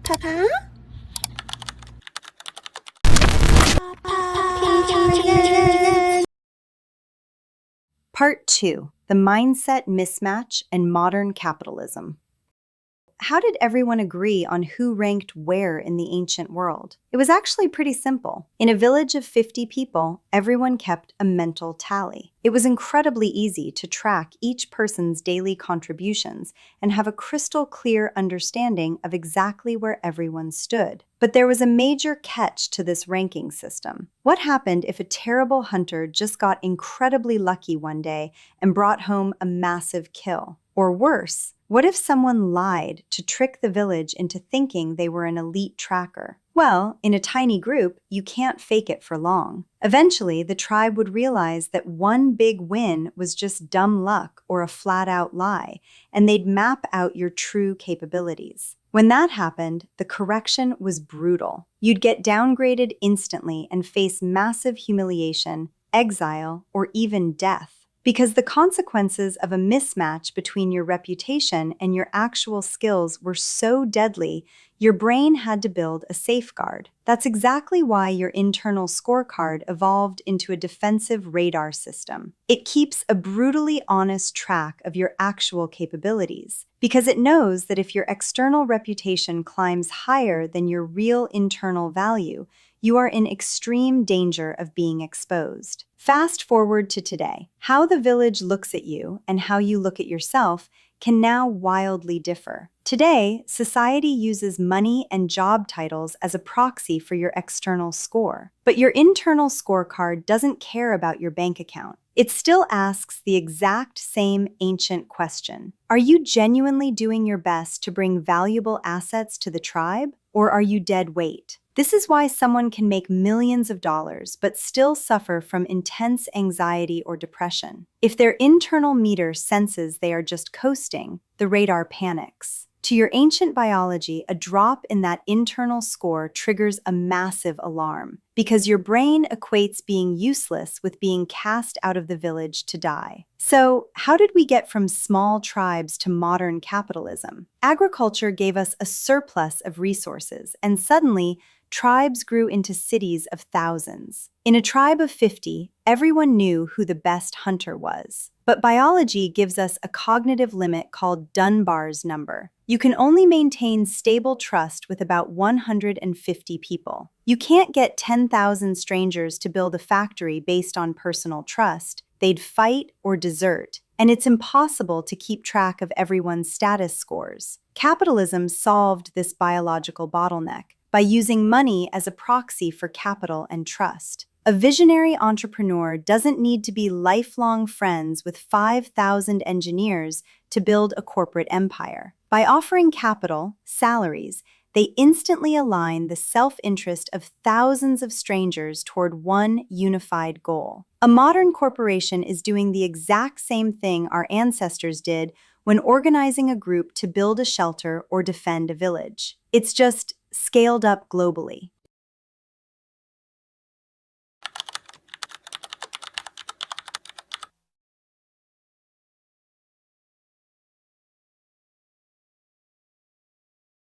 Part 2. The Mindset Mismatch and Modern Capitalism. How did everyone agree on who ranked where in the ancient world? It was actually pretty simple. In a village of 50 people, everyone kept a mental tally. It was incredibly easy to track each person's daily contributions and have a crystal clear understanding of exactly where everyone stood. But there was a major catch to this ranking system. What happened if a terrible hunter just got incredibly lucky one day and brought home a massive kill? Or worse, what if someone lied to trick the village into thinking they were an elite tracker? Well, in a tiny group, you can't fake it for long. Eventually, the tribe would realize that one big win was just dumb luck or a flat-out lie, and they'd map out your true capabilities. When that happened, the correction was brutal. You'd get downgraded instantly and face massive humiliation, exile, or even death. Because the consequences of a mismatch between your reputation and your actual skills were so deadly, your brain had to build a safeguard. That's exactly why your internal scorecard evolved into a defensive radar system. It keeps a brutally honest track of your actual capabilities, because it knows that if your external reputation climbs higher than your real internal value, you are in extreme danger of being exposed. Fast forward to today. How the village looks at you and how you look at yourself can now wildly differ. Today, society uses money and job titles as a proxy for your external score. But your internal scorecard doesn't care about your bank account. It still asks the exact same ancient question. Are you genuinely doing your best to bring valuable assets to the tribe, or are you dead weight? This is why someone can make millions of dollars but still suffer from intense anxiety or depression. If their internal meter senses they are just coasting, the radar panics. To your ancient biology, a drop in that internal score triggers a massive alarm, because your brain equates being useless with being cast out of the village to die. So, how did we get from small tribes to modern capitalism? Agriculture gave us a surplus of resources, and suddenly, tribes grew into cities of thousands. In a tribe of 50, everyone knew who the best hunter was. But biology gives us a cognitive limit called Dunbar's number. You can only maintain stable trust with about 150 people. You can't get 10,000 strangers to build a factory based on personal trust. They'd fight or desert. And it's impossible to keep track of everyone's status scores. Capitalism solved this biological bottleneck by using money as a proxy for capital and trust. A visionary entrepreneur doesn't need to be lifelong friends with 5,000 engineers to build a corporate empire. By offering capital, salaries, they instantly align the self-interest of thousands of strangers toward one unified goal. A modern corporation is doing the exact same thing our ancestors did when organizing a group to build a shelter or defend a village. It's just scaled up globally.